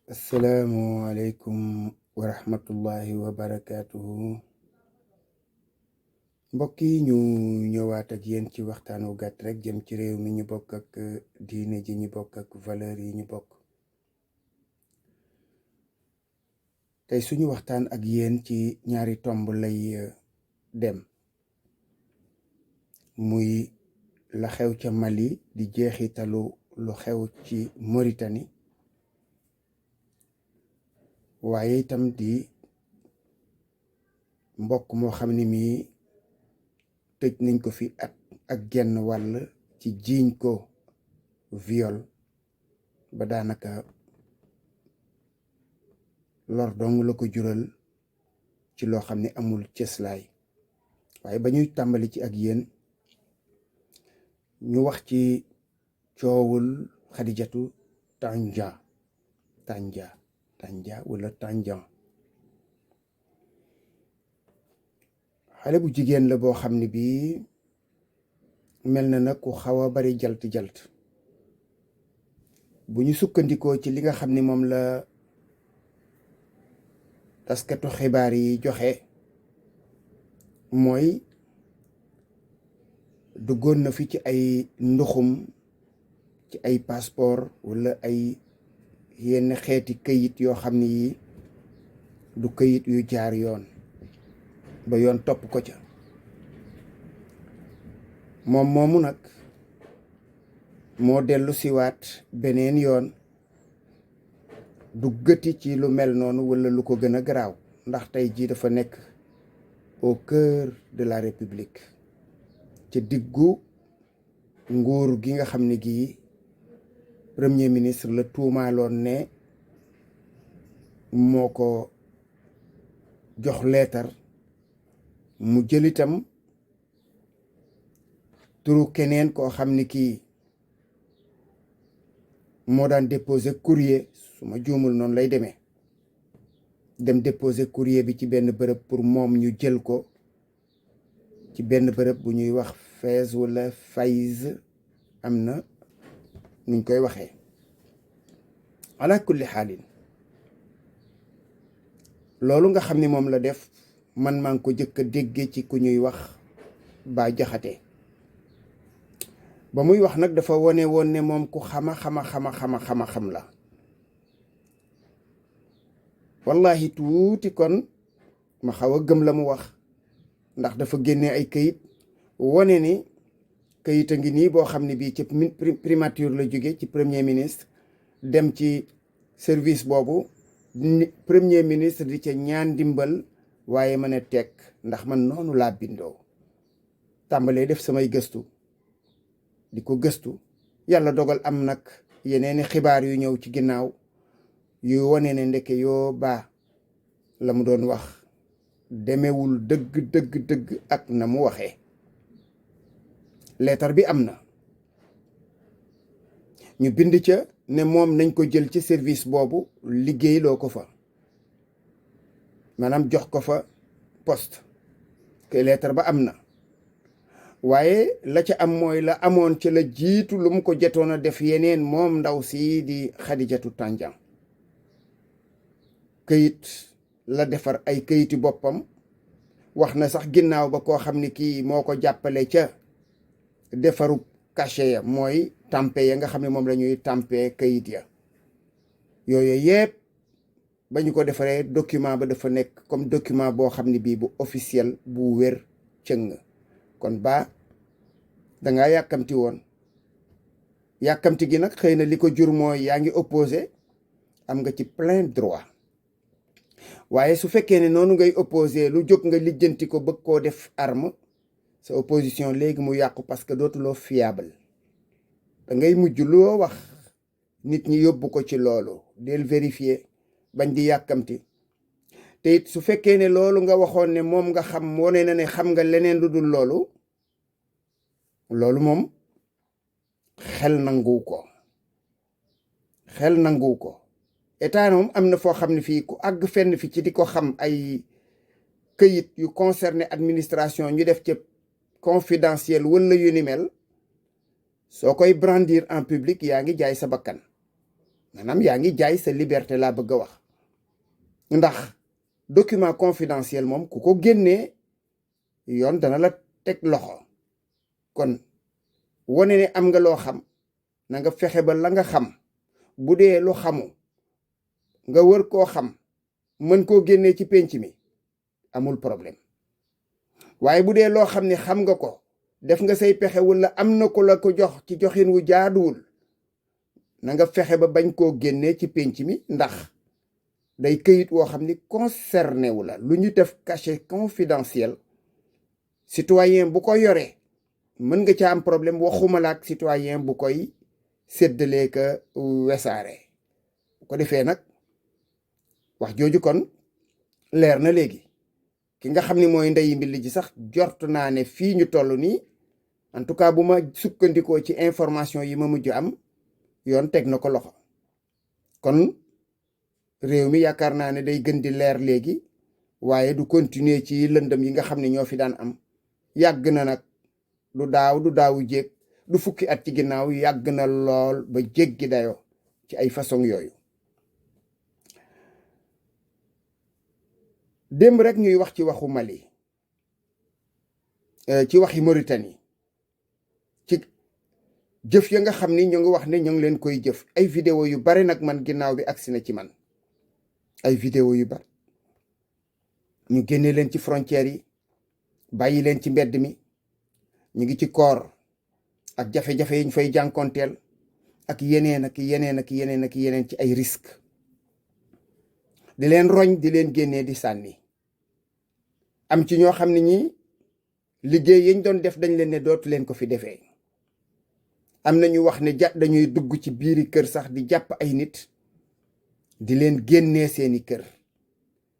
asalaamualeykum wa rahmatullahi wa barakaatuhu. Mbokk yi ñu ñëwaat ak yéen ci waxtaan wu gàtt rek jëm ci réew mi ñu bokk ak diine ji ñu bokk ak valeur yi ñu bokk. tey suñu waxtaan ak yéen ci ñaari tomb lay dem, muy la xew ca Mali di jeexitalu lu xew ci Mauritanie, waaye itam di mbokk moo xam ne mii tëj nañ ko fi at ak genn wàll ci jiiñ ko viol ba daanaka lor dong la ko jural ci loo xam ne amul cëslaay. waaye ba ñuy tàmbali ci ak yéen ñu wax ci coowul Xadijatu Tanja wala Tandian. xale bu jigéen la boo xam ne bii mel na nag ku xaw a bari jalt bu ñu sukkandikoo ci li nga xam ne moom la taskatu xibaar yi joxe, mooy duggoon na fi ci ay nduxum ci ay passeport wala ay yenn xeeti këyit yoo xam ne yi du këyit yu jaar yoon ba yoon topp ko ca. moom moomu nag moo dellu siwaat beneen yoon duggati ci lu mel noonu wala lu ko gën a garaaw, ndax tey jii dafa nekk au cœur de la république, ci diggu nguur gi nga xam ne gii premier ministre la tuumaaloon ne moo ko jox leetar mu jël itam turu keneen koo xam ne kii moo daan déposer courrier, su ma juumul noonu lay demee, dem déposer courrier bi ci benn bërëb pour moom ñu jël ko ci benn bërëb bu ñuy wax Fès wala Fayz, am na nuñ koy waxee. ala kulli xaalin loolu nga xam ni moom la def, man maa ngi ko jëkk a dégge ci ku ñuy wax Bah Diakhaté. ba muy wax nag dafa wone woon ne moom ku xam la. wallahi tuuti kon ma xaw a gëm la mu wax, ndax dafa génne ay këyit wone ni këyit a ngi nii boo xam ne bii ci primature la jóge ci premier ministre dem ci service boobu, premier ministre di ca ñaan dimbal, waaye ma ne tekk ndax man noonu laa bindoo. tàmbalee def samay gëstu di ko gëstu, yàlla dogal am nag yeneeni xibaar yu ñëw ci ginnaaw yu wone ne ndeke yoo baa la mu doon wax demewul dëgg ak na mu waxee. leetar bi am na, ñu bind ca ne moom nañ ko jël ci service boobu liggéey loo ko fa, maanaam jox ko fa poste, que leetar ba am na. waaye la ca am mooy la amoon ca la jiitu lu mu ko jotoon a def yeneen moom ndaw si di Xadijatu Tandian. këyit la defar ay këyiti boppam, wax na sax ginnaaw ba koo xam ne kii moo ko jàppale ca defaru cachet ya, mooy tampe ya nga xam ne moom la ñuy tampe këyit ya. yooyu yëpp ba ñu ko defaree document ba dafa nekk comme document boo xam ne bii bu officiel bu wér cëng. kon ba dangaa yàkkamti woon, yàkkamti gi nag xëy na li ko jur mooy yaa ngi opposé, am nga ci plein droit. waaye su fekkee ne noonu ngay opposé lu jóg nga lijjanti ko bëgg koo def arme, sa opposition léegi mu yàqu, parce que dootuloo fiable. da ngay mujj loo wax nit ñi yóbbu ko ci loolu, del vérifier bañ di yàkkamti. te it su fekkee ne loolu nga waxoon ne moom nga xam wone na ne xam nga leneen lu dul loolu moom xel nangu ko. état moom am na foo xam ne fii ku àgg fenn fi ci di ko xam ay këyit yu concerné administration ñu def ca confidentiel wala yu ni mel, soo koy brandir en public yaa ngi jaay sa bakkan. maanaam yaa ngi jaay sa liberté laa bëgg a wax, ndax document confidentiel moom ku ko génnee yoon dana la teg loxo. kon wane ne am nga loo xam, na nga fexe ba la nga xam, bu dee lu xamu nga wër koo xam mën koo génnee ci penc mi, amul problème. waaye bu dee loo xam ne xam nga ko, def nga say pexe wala am na ko la ko jox ci joxin wu jaaduwul, na nga fexe ba bañ koo génnee ci penc mi, ndax day këyit woo xam ni concerné wu la, lu ñu def cachet confidentiel. citoyen bu ko yoree mën nga ca am problème, waxuma la ak citoyen bu koy séddalee ka wesaare. bu ko defee nag wax jooju kon leer na léegi. ki nga xam ni mooy ndeyi mbilli ji sax jort naa ne fii ñu toll nii, en tout cas bu ma sukkandikoo ci information yi ma mujj am, yoon teg na ko loxo. kon réew mi yaakaar naa ne day gën di leer léegi, waaye du continuer ci lëndëm yi nga xam ne ñoo fi daan am. yàgg na nag, du daawu jéeg, du fukki at ci ginnaaw, yàgg na lool ba jéggi dayoo ci ay façon yooyu. démb rek ñuy wax ci waxu Mali, ci waxi Mauritanie, ci jëf ya nga xam ni ñu ngi wax ne ñu ngi leen koy jëf. ay vidéo yu bari nag man ginnaaw bi agsi na ci man, ay vidéo yu bari ñu génne leen ci frontières yi, bàyyi leen ci mbedd mi, ñu ngi ci koor ak jafe-jafe yi ñu fay jànkonteel, ak yeneen ak yeneen ak yeneen ak yeneen ci ay risque, di leen roñ, di leen génnee di sànni. am ci ñoo xam ne ñi liggéey yañ doon def dañ leen ne dootu leen ko fi defee. am na ñu wax ne dañuy dugg ci biiri kër sax di jàpp ay nit, di leen génnee seeni kër,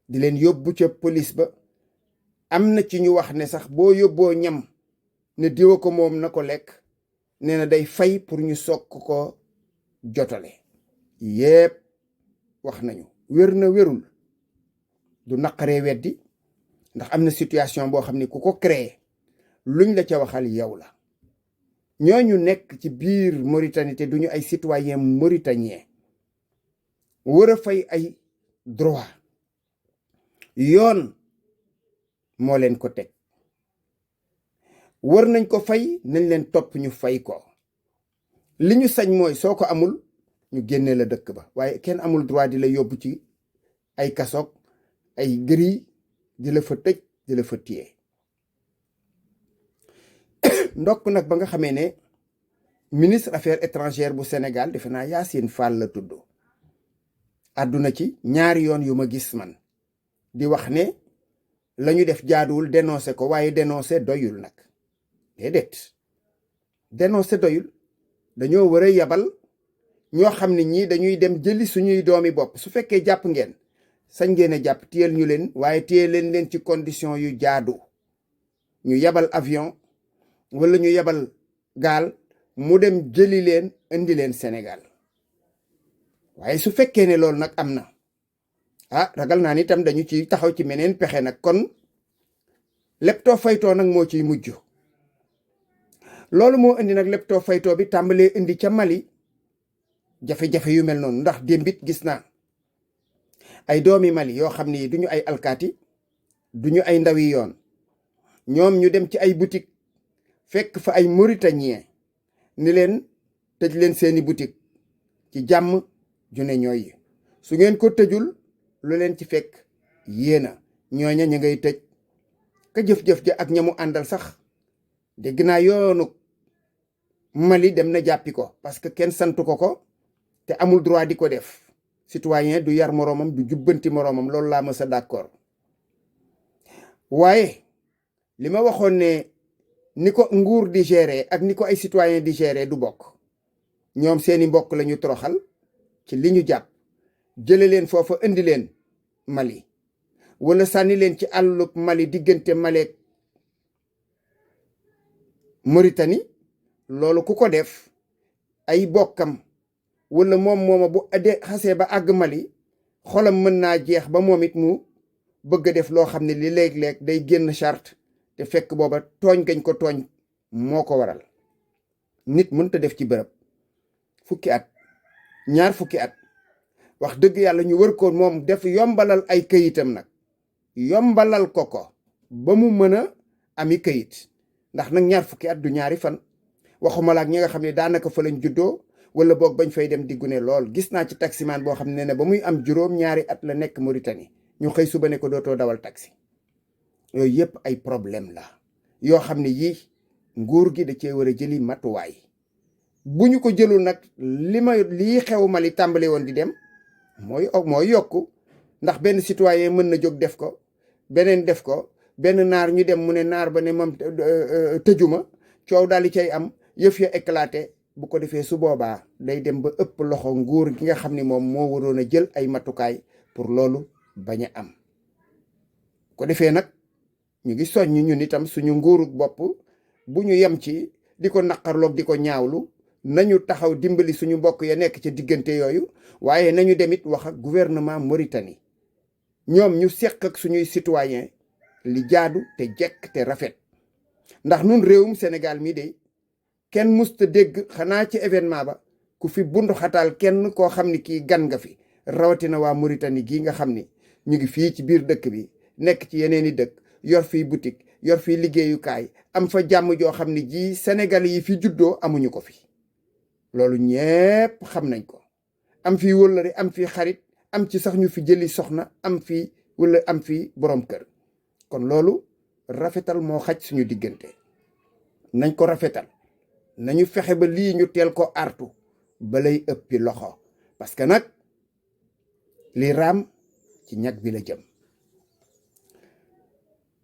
di leen yóbbu ca police ba. am na ci ñu wax ne sax boo yóbboo ñam ne diwa ko moom na ko lekk, nee na day fay pour ñu soog ko jotale. yépp wax nañu, wér na wérul du naqaree weddi, ndax am na situation boo xam ne ku ko créé luñ la ca waxal yow la. ñooñu nekk ci biir Mauritanie te duñu ay citoyen mauritanien, war a fay ay droit, yoon moo leen ko teg. war nañ ko fay, nañ leen topp ñu fay ko. li ñu sañ mooy soo ko amul ñu génne la dëkk ba, waaye kenn amul droit di la yóbbu ci ay kasoog ay gëri, di la fa tëj, di la fa téye. ndokk nag ba nga xamee ne ministre affaires étrangères bu Sénégal, defe naa Yacine Fall la tudd, àdduna ci ñaari yoon yu ma gis man, di wax ne lañu def jaaduwul, dénoncé ko. waaye dénoncé doyul nag, déedéet, dénoncé doyul. dañoo war a yabal ñoo xam ne ñii dañuy dem jëli suñuy doomi bopp. su fekkee jàpp ngeen, sañ ngeen a jàpp, téyel ñu leen, waaye téye leen ci condition yu jaadu. ñu yabal avion wala ñu yabal gaal mu dem jëli leen, indi leen Sénégal. waaye su fekkee ne loolu nag am na, ragal naa ni itam dañu ci taxaw ci meneen pexe nag. kon leptoo faytoo nag moo ciy mujj. loolu moo indi nag leptoo faytoo bi tàmbalee indi ca Mali jafe-jafe yu mel noonu. ndax démbit gis naa ay doomi Mali yoo xam ni duñu ay alkaati, duñu ay ndawi yoon, ñoom ñu dem ci ay boutique fekk fa ay mauritanien ni leen tëj leen seeni boutique ci jàmm ju ne ñooy. su ngeen ko tëjul lu leen ci fekk yéena. ñooña ña ngay tëj ka jëf-jëf ja ak ñamu àndal sax dégg naa yoonu Mali dem na jàppi ko, parce que kenn santu ko te amul droit di ko def. citoyen du yar moroomam, du jubbanti moroomam, loolu laa mës a d'accord. waaye li ma waxoon ne ni ko nguur di gérer ak ni ko ay citoyen di gérer du bokk. ñoom seeni mbokk lañu toroxal ci li ñu jàpp, jële leen foofa indi leen Mali, wala sànni leen ci àllub Mali diggante Mali ak Mauritanie. loolu ku ko def ay bokkam wala mooma bu xasee ba àgg Mali, xolam mën naa jeex ba moom it mu bëgg a def loo xam ne li léeg-léeg day génn charte, te fekk booba tooñ gañ ko tooñ moo ko waral. nit mënta def ci bërëb fukki at, ñaar fukki at, wax dëgg yàlla ñu wër ko moom def yombalal ay këyitam nag yombalal ko ba mu mën a ami këyit ndax nag ñaar fukki at du ñaari fan waxuma la ak ñi nga xam ne daanaka fa lañ juddoo wala boog bañ fay dem diggu ne lool. gis naa ci taximaan boo xam ne ba muy am juróom-ñaari at la nekk Mauritanie ñu xëy suba ne ko dootoo dawal taxi. yooyu yëpp ay problème la yoo xam ne yii nguur gi da cee war a jëli matuwaay bu ñu ko jëlul nag lii xew Mali tàmbale woon di dem mooy yokku ndax benn citoyen mën na jóg def ko beneen def ko benn naar ñu dem mu ne naar ba ne moom tëjuma coow daal di cay am yëf ya éclaté bu ko defee su boobaa day dem ba ëpp loxo nguur gi nga xam ne moom moo waroon a jël ay matukaay pour loolu bañ a am. ko defee nag ñu ngi soññ ñun itam suñu nguuru bopp bu ñu yem ci di ko naqarloog di ko ñaawlu nañu taxaw dimbali suñu mbokk ya nekk ca diggante yooyu waaye nañu demit wax ak gouvernement Mauritanie ñoom ñu seq ak suñuy citoyen li jaadu te jekk te rafet ndax nun réewum Sénégal mi de kenn musta dégg xanaa ci événement ba ku fi bundu xataal kenn koo xam ni kii gan nga fi rawatina waa Mauritanie gii nga xam ni ñu ngi fii ci biir dëkk bi nekk ci yeneeni dëkk yor fii boutique yor fii liggéeyukaay am fa jàmm joo xam ne ji Sénégal yi fi juddoo amuñu ko fi loolu ñépp xam nañ ko am fii wëllëre am fii xarit am ci sax ñu fi jëli soxna am fii wala am fii borom kër kon loolu rafetal moo xaj suñu diggante nañ ko rafetal nañu fexe ba lii ñu teel ko artu balay ëppi loxo parce que nag li raam ci ñag bi la jëm.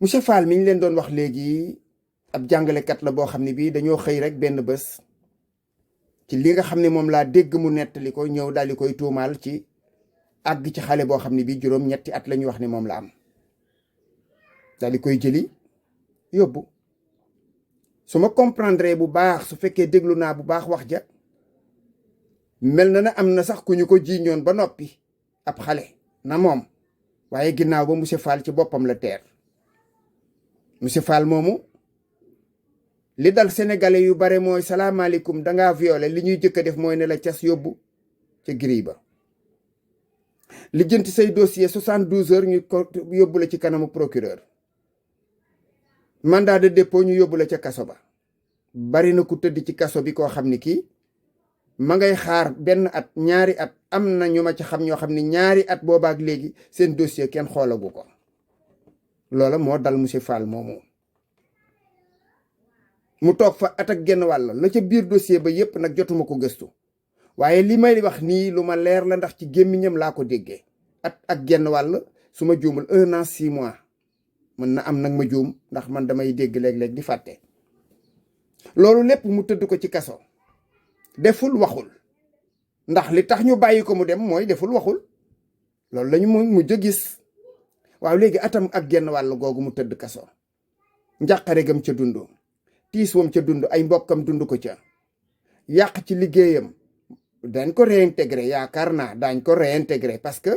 monsieur Fall mi ñu leen doon wax léegi ab jàngalekat la boo xam ne bii dañoo xëy rek benn bés ci li nga xam ne moom laa dégg mu nettali ko ñëw daal di koy tuumaal ci àgg ci xale boo xam ne bii juróom-ñetti at la ñu wax ne moom la am daal di koy jëli yóbbu. su ma comprendre bu baax su fekkee déglu naa bu baax wax ja mel na am na sax ku ñu ko jiiñoon ba noppi ab xale na moom waaye ginnaaw ba monsieur Fall ci boppam la teer. monsieur Fall moomu li dal sénégalais yu bare mooy salaamaaleykum dangaa violé li ñuy jëkk a def mooy ne la cas yóbbu ca giri ba lijjanti say dossier 72 heures ñu ko yóbbu la ci kanamu procureur mandat de dépôt ñu yóbbu la ca kaso ba. bari na ku tëdd ci kaso bi koo xam ni kii ma ngay xaar benn at ñaari at am na ñu ma ci xam ñoo xam ne ñaari at boobaak léegi seen dossier kenn xoolagu ko. loola moo dal monsieur Fall moomu mu toog fa at ak genn wàll la ca biir dossier ba yépp nag jotuma ko gëstu waaye li may wax nii lu ma leer la ndax ci gémmiñam laa ko déggee at ak genn wàll su ma juumul 1 an 6 mois mën na am nag ma juum ndax man damay dégg léeg-léeg di fàtte. loolu lépp mu tëdd ko ci kaso deful waxul ndax li tax ñu bàyyi ko mu dem mooy deful waxul loolu lañu mujj a gis. waaw léegi atam ak genn wàll googu mu tëdd kaso njàqare gam ca dund tiis wam ca dund ay mbokkam dund ko ca yàq ci liggéeyam dañ ko réintégré yaakaar naa daañ ko réintégré parce que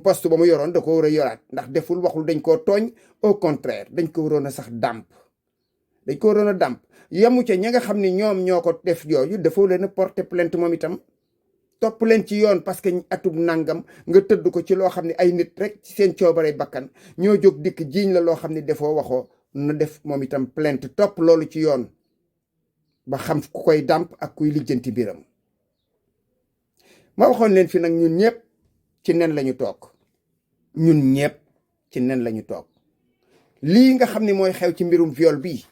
poste ba mu yoroon da ko war a yoraat ndax deful waxul dañ koo tooñ au contraire dañ ko waroon a sax dàmp yemu ca ña nga xam ne ñoom ñoo ko def yooyu dafa leen a porter plainte moom itam topp leen ci yoon parce que atub nangam nga tëdd ko ci loo xam ne ay nit rek ci seen coobare bakkan ñoo jóg dikk jiiñ la loo xam ne defoo waxoo na def moom itam plainte topp loolu ci yoon ba xam ku koy dàmp ak kuy lijjanti biram. ma waxoon leen fi nag ñun ñëpp ci nen lañu toog lii nga xam ne mooy xew ci mbirum viol bii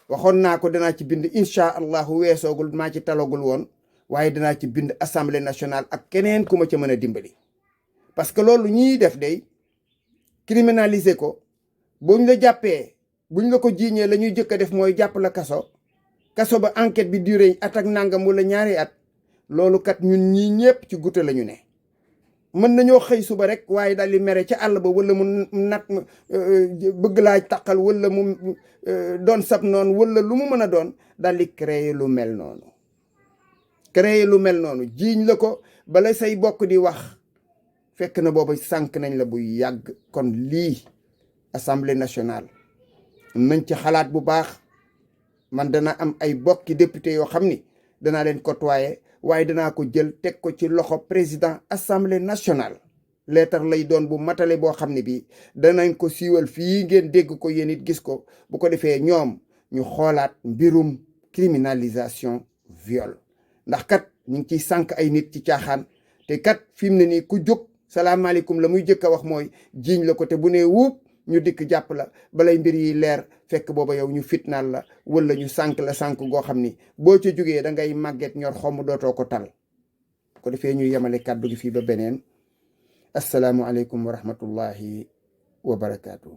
waxoon naa ko danaa ci bind incha allahu weesoogul maa ci talagul woon waaye danaa ci bind assemblée nationale ak keneen ku ma ca mën a dimbali parce que loolu ñuy def day criminaliser ko buñ la jàppee buñ la ko jiiñee la ñuy jëkk a def mooy jàpp la kaso ba enquête bi duré at ak nangam wala ñaari at loolu kat ñun ñii ñëpp ci gute la ñu ne. mën nañoo xëy suba rek waaye daal di mere ca àll ba wala mu nat bëgg laa taqal wala mu doon sab noonu wala lu mu mën a doon daal di créer lu mel noonu jiiñ la ko bala say bokk di wax fekk na booba sànk nañ la bu yàgg. kon lii assemblée nationale nañ ci xalaat bu baax man dana am ay bokki député yoo xam ni danaa leen côtoyer waaye danaa ko jël teg ko ci loxo président assemblée nationale. leetar lay doon bu matale boo xam ne bii danañ ko siiwal fii ngeen dégg ko yéen it gis ko bu ko defee ñoom ñu xoolaat mbirum criminalisation viol ndax kat ñu ngi ciy sànq ay nit ci caaxaan te kat fi mu ne nii ku jóg salaamaaleykum la muy jëkk a wax mooy jiiñ la ko te bu nee wuub ñu dikk jàpp la balay mbir yi leer fekk booba yow ñu fitnaal la wala ñu sànq la sànq goo xam ni boo ca jógee da ngay màgget ñor xomm dootoo ko tal ko defee ñu yemale kàddu gi fii ba beneen asalaamualeykum wa rahmatullahi wa barakaatu.